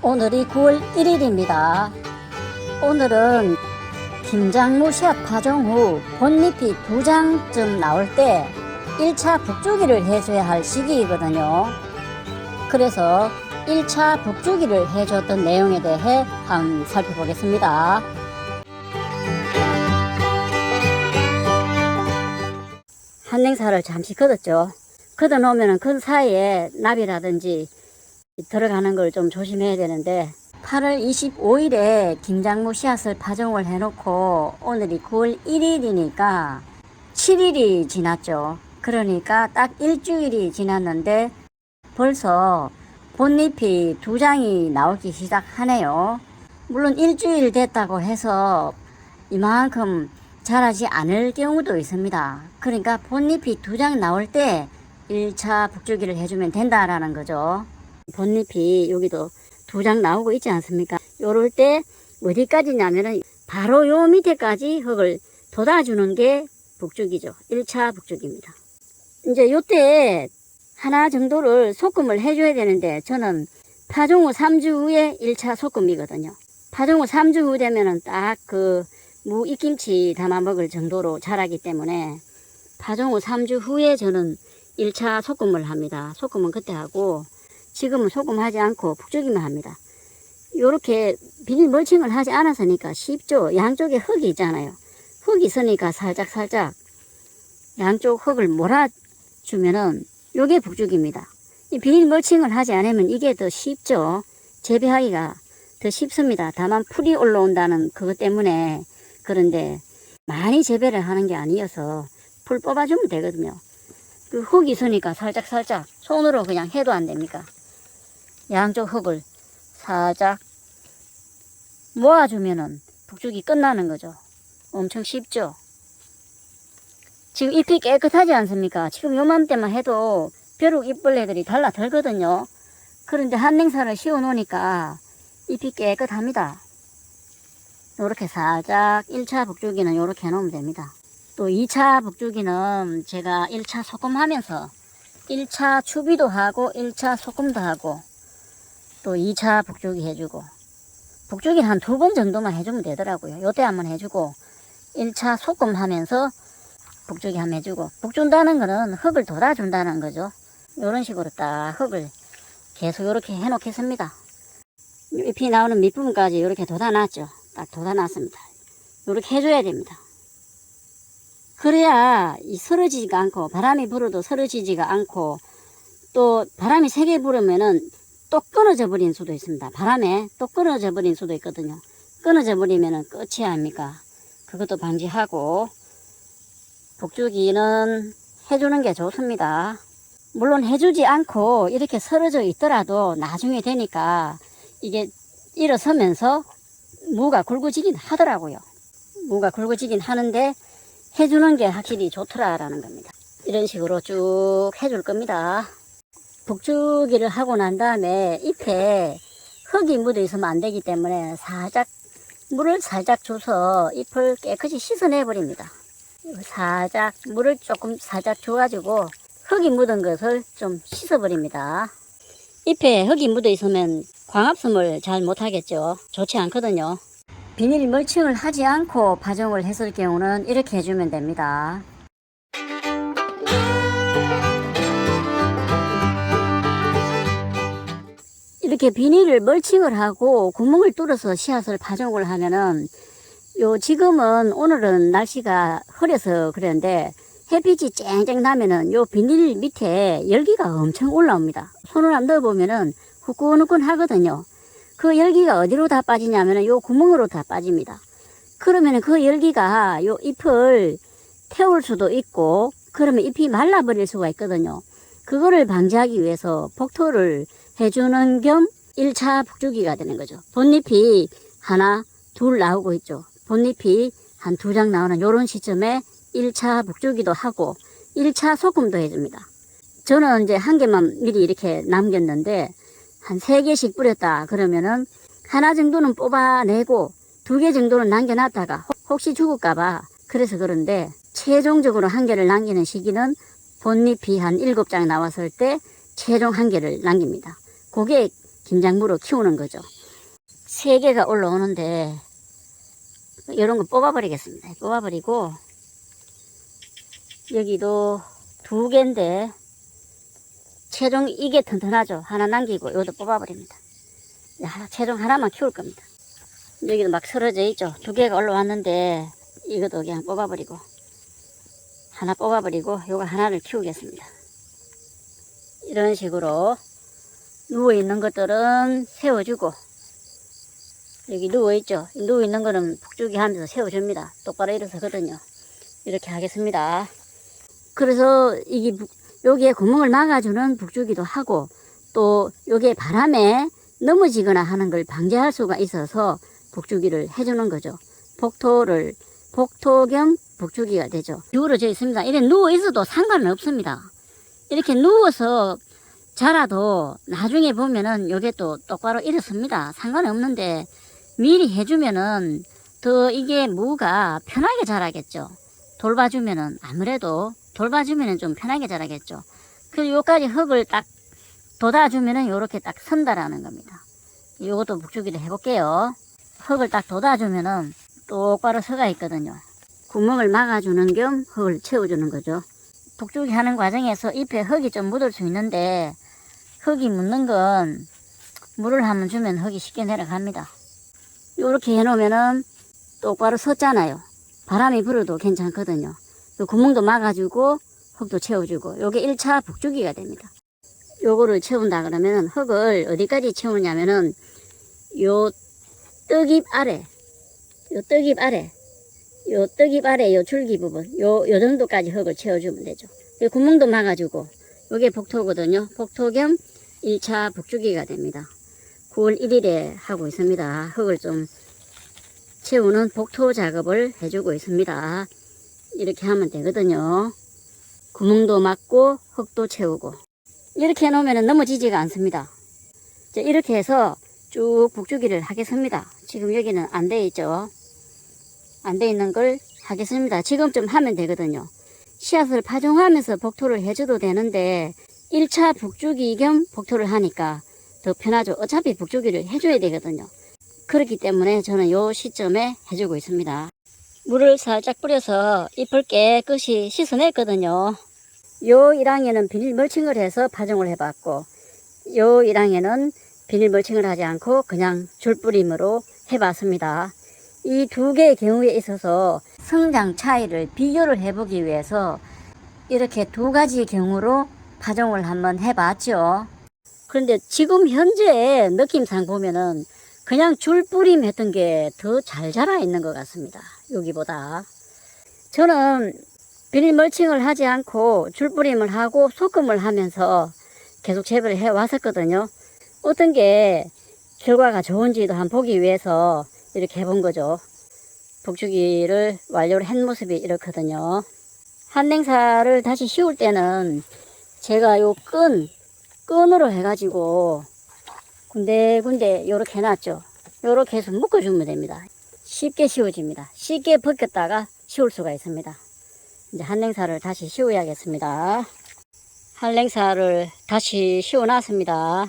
오늘이 9월 1일입니다. 오늘은 김장무 씨앗 파종 후 본잎이 2장쯤 나올 때 1차 북주기를 해줘야 할 시기이거든요. 그래서 1차 북주기를 해줬던 내용에 대해 한번 살펴보겠습니다. 한냉사를 잠시 걷었죠. 걷어 놓으면 그 사이에 나비라든지 들어가는 걸 좀 조심해야 되는데 8월 25일에 김장무 씨앗을 파종을 해놓고 오늘이 9월 1일이니까 7일이 지났죠. 그러니까 딱 일주일이 지났는데 벌써 본잎이 2장이 나오기 시작하네요. 물론 일주일 됐다고 해서 이만큼 자라지 않을 경우도 있습니다. 그러니까 본잎이 2장 나올 때 1차 북주기를 해주면 된다라는 거죠. 본잎이 여기도 2장 나오고 있지 않습니까? 요럴 때 어디까지냐면은 바로 요 밑에까지 흙을 돋아주는 게 북주기죠. 1차 북주기입니다. 이제 요때 하나 정도를 소금을 해줘야 되는데 저는 파종 후 3주 후에 1차 소금이거든요. 파종 후 3주 후 되면은 딱 그 무 입김치 담아 먹을 정도로 자라기 때문에 파종 후 3주 후에 저는 1차 소금을 합니다. 소금은 그때 하고 지금은 소금하지 않고 북주기만 합니다. 요렇게 비닐 멀칭을 하지 않았으니까 쉽죠. 양쪽에 흙이 있잖아요. 흙이 있으니까 살짝 양쪽 흙을 몰아주면은 요게 북주기입니다. 이 비닐 멀칭을 하지 않으면 이게 더 쉽죠. 재배하기가 더 쉽습니다. 다만 풀이 올라온다는 그것 때문에. 그런데 많이 재배를 하는 게 아니어서 풀 뽑아주면 되거든요. 그 흙이 있으니까 살짝 손으로 그냥 해도 안 됩니까? 양쪽 흙을 살짝 모아주면은 북주기 끝나는 거죠. 엄청 쉽죠. 지금 잎이 깨끗하지 않습니까? 지금 요맘때만 해도 벼룩 잎벌레들이 달라들거든요. 그런데 한냉사를 씌워 놓으니까 잎이 깨끗합니다. 요렇게 살짝 1차 북주기는 요렇게 해놓으면 됩니다. 또 2차 북주기는 제가 1차 소금하면서 1차 추비도 하고 1차 소금도 하고 또 2차 북주기 해주고 북주기는 한 2번 정도만 해주면 되더라고요. 요때 한번 해주고 1차 소금 하면서 북주기 한번 해주고 북준다는 거는 흙을 돋아준다는 거죠. 요런 식으로 딱 흙을 계속 요렇게 해놓겠습니다. 잎이 나오는 밑부분까지 요렇게 돋아놨죠. 딱 돋아놨습니다. 요렇게 해줘야 됩니다. 그래야 이 쓰러지지가 않고 바람이 불어도 쓰러지지가 않고 또 바람이 세게 불으면은 또 끊어져 버린 수도 있습니다. 바람에 또 끊어져 버린 수도 있거든요. 끊어져 버리면은 끝이 아닙니까? 그것도 방지하고 북주기는 해주는 게 좋습니다. 물론 해주지 않고 이렇게 쓰러져 있더라도 나중에 되니까 이게 일어서면서 무가 굵어지긴 하더라고요. 무가 굵어지긴 하는데 해주는 게 확실히 좋더라라는 겁니다. 이런 식으로 쭉 해줄 겁니다. 북주기를 하고 난 다음에 잎에 흙이 묻어 있으면 안 되기 때문에 물을 살짝 줘서 잎을 깨끗이 씻어내 버립니다. 물을 조금 살짝 줘가지고 흙이 묻은 것을 좀 씻어 버립니다. 잎에 흙이 묻어 있으면 광합성을 잘 못하겠죠. 좋지 않거든요. 비닐 멀칭을 하지 않고 파종을 했을 경우는 이렇게 해주면 됩니다. 이렇게 비닐을 멀칭을 하고 구멍을 뚫어서 씨앗을 파종을 하면은 지금은 오늘은 날씨가 흐려서 그랬는데 햇빛이 쨍쨍 나면은 요 비닐 밑에 열기가 엄청 올라옵니다. 손을 한번 넣어보면은 후끈후끈 하거든요. 그 열기가 어디로 다 빠지냐면은 요 구멍으로 다 빠집니다. 그러면은 그 열기가 요 잎을 태울 수도 있고 그러면 잎이 말라버릴 수가 있거든요. 그거를 방지하기 위해서 폭토를 해주는 겸 1차 북주기가 되는 거죠. 본잎이 하나, 둘 나오고 있죠. 본잎이 한 2장 나오는 요런 시점에 1차 북주기도 하고 1차 소금도 해줍니다. 저는 이제 1개만 미리 이렇게 남겼는데 한 3개씩 뿌렸다 그러면은 하나 정도는 뽑아내고 2개 정도는 남겨놨다가 혹시 죽을까봐 그래서 그런데 최종적으로 1개를 남기는 시기는 본잎이 한 7장 나왔을 때 최종 1개를 남깁니다. 그게 김장무로 키우는 거죠. 3개가 올라오는데 이런 거 뽑아버리겠습니다. 뽑아버리고 여기도 2개인데 최종 이게 튼튼하죠. 하나 남기고 이것도 뽑아버립니다. 최종 하나만 키울 겁니다. 여기도 막 쓰러져 있죠. 2개가 올라왔는데 이것도 그냥 뽑아버리고 하나 뽑아버리고 요거 하나를 키우겠습니다. 이런 식으로 누워있는 것들은 세워주고, 여기 누워있죠. 누워있는 거는 북주기 하면서 세워줍니다. 똑바로 일어서거든요. 이렇게 하겠습니다. 그래서 이게 여기에 구멍을 막아주는 북주기도 하고, 또 여기에 바람에 넘어지거나 하는 걸 방지할 수가 있어서 북주기를 해주는 거죠. 복토 겸 북주기가 되죠. 기울어져 있습니다. 이렇게 누워 있어도 상관은 없습니다. 이렇게 누워서 자라도 나중에 보면은 요게 또 똑바로 일어섭니다. 상관은 없는데 미리 해주면은 더 이게 무가 편하게 자라겠죠. 돌봐주면은 아무래도 돌봐주면은 좀 편하게 자라겠죠. 그래서 요까지 흙을 딱 돋아주면은 요렇게 딱 선다라는 겁니다. 요것도 북주기를 해볼게요. 흙을 딱 돋아주면은 똑바로 서가 있거든요. 구멍을 막아주는 겸 흙을 채워주는 거죠. 북주기 하는 과정에서 잎에 흙이 좀 묻을 수 있는데 흙이 묻는 건 물을 한번 주면 흙이 쉽게 내려갑니다. 요렇게 해놓으면은 똑바로 섰잖아요. 바람이 불어도 괜찮거든요. 요 구멍도 막아주고 흙도 채워주고 요게 1차 북주기가 됩니다. 요거를 채운다 그러면은 흙을 어디까지 채우냐면은 요 떡잎 아래, 요 줄기 부분, 요 정도까지 흙을 채워주면 되죠. 요 구멍도 막아주고, 요게 복토거든요. 복토 겸 1차 북주기가 됩니다. 9월 1일에 하고 있습니다. 흙을 좀 채우는 복토 작업을 해주고 있습니다. 이렇게 하면 되거든요. 구멍도 막고 흙도 채우고. 이렇게 해놓으면 넘어지지가 않습니다. 이렇게 해서 쭉 북주기를 하겠습니다. 지금 여기는 안 돼 있죠. 안 돼 있는 걸 하겠습니다. 지금쯤 하면 되거든요. 씨앗을 파종하면서 복토를 해줘도 되는데 1차 북주기 겸 복토를 하니까 더 편하죠. 어차피 북주기를 해줘야 되거든요. 그렇기 때문에 저는 요 시점에 해주고 있습니다. 물을 살짝 뿌려서 잎을 깨끗이 씻어냈거든요. 요 1항에는 비닐 멀칭을 해서 파종을 해봤고, 요 1항에는 비닐 멀칭을 하지 않고 그냥 줄뿌림으로 해봤습니다. 이 2개의 경우에 있어서 성장 차이를 비교를 해보기 위해서 이렇게 2가지 경우로 파종을 한번 해봤죠. 그런데 지금 현재 느낌상 보면은 그냥 줄뿌림 했던 게 더 잘 자라 있는 것 같습니다. 여기보다. 저는 비닐 멀칭을 하지 않고 줄뿌림을 하고 소금을 하면서 계속 재배를 해 왔었거든요. 어떤 게 결과가 좋은지도 한번 보기 위해서 이렇게 해본 거죠. 북주기를 완료를 한 모습이 이렇거든요. 한냉사를 다시 씌울 때는 제가 요 끈으로 해가지고 군데군데 요렇게 해놨죠. 요렇게 해서 묶어주면 됩니다. 쉽게 씌워집니다. 쉽게 벗겼다가 씌울 수가 있습니다. 이제 한냉사를 다시 씌워야겠습니다. 한냉사를 다시 씌워놨습니다.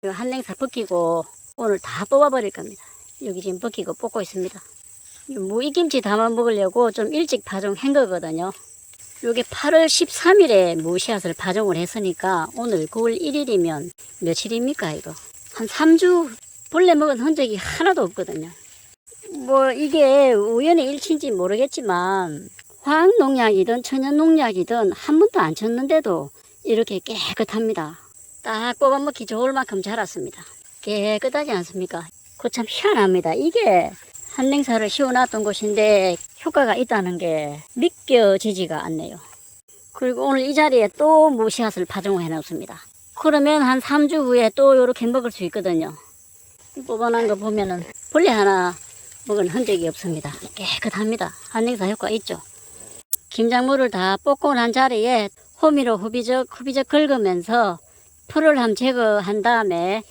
한냉사 벗기고 오늘 다 뽑아버릴 겁니다. 여기 지금 벗기고 뽑고 있습니다. 무익김치 담아 먹으려고 좀 일찍 파종한 거거든요. 요게 8월 13일에 무씨앗을 파종을 했으니까 오늘 9월 1일이면 며칠입니까 이거? 한 3주 본래 먹은 흔적이 하나도 없거든요. 뭐 이게 우연의 일치인지 모르겠지만 화학농약이든 천연농약이든 한 번도 안 쳤는데도 이렇게 깨끗합니다. 딱 뽑아먹기 좋을 만큼 자랐습니다. 깨끗하지 않습니까? 그거 참 희한합니다. 이게 한냉사를 씌워놨던 곳인데 효과가 있다는 게 믿겨지지가 않네요. 그리고 오늘 이 자리에 또 무씨앗을 파종을 해놓습니다. 그러면 한 3주 후에 또 이렇게 먹을 수 있거든요. 뽑아놓은 거 보면은 벌레 하나 먹은 흔적이 없습니다. 깨끗합니다. 한냉사 효과 있죠. 김작물을 다 뽑고 난 자리에 호미로 후비적 긁으면서 풀을 한번 제거한 다음에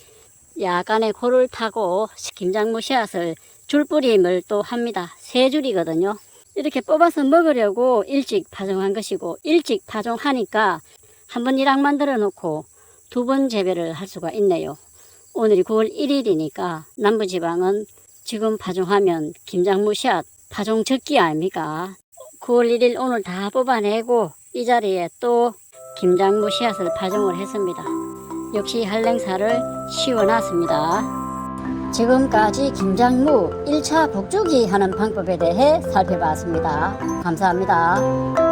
약간의 골을 타고 김작물 씨앗을 줄뿌림을 또 합니다. 3줄이거든요. 이렇게 뽑아서 먹으려고 일찍 파종한 것이고, 일찍 파종하니까 한 번 1항 만들어 놓고 2번 재배를 할 수가 있네요. 오늘이 9월 1일이니까 남부지방은 지금 파종하면 김장무 씨앗 파종 적기 아닙니까? 9월 1일 오늘 다 뽑아내고 이 자리에 또 김장무 씨앗을 파종을 했습니다. 역시 한랭사를 씌워놨습니다. 지금까지 김장무 1차 복주기 하는 방법에 대해 살펴봤습니다. 감사합니다.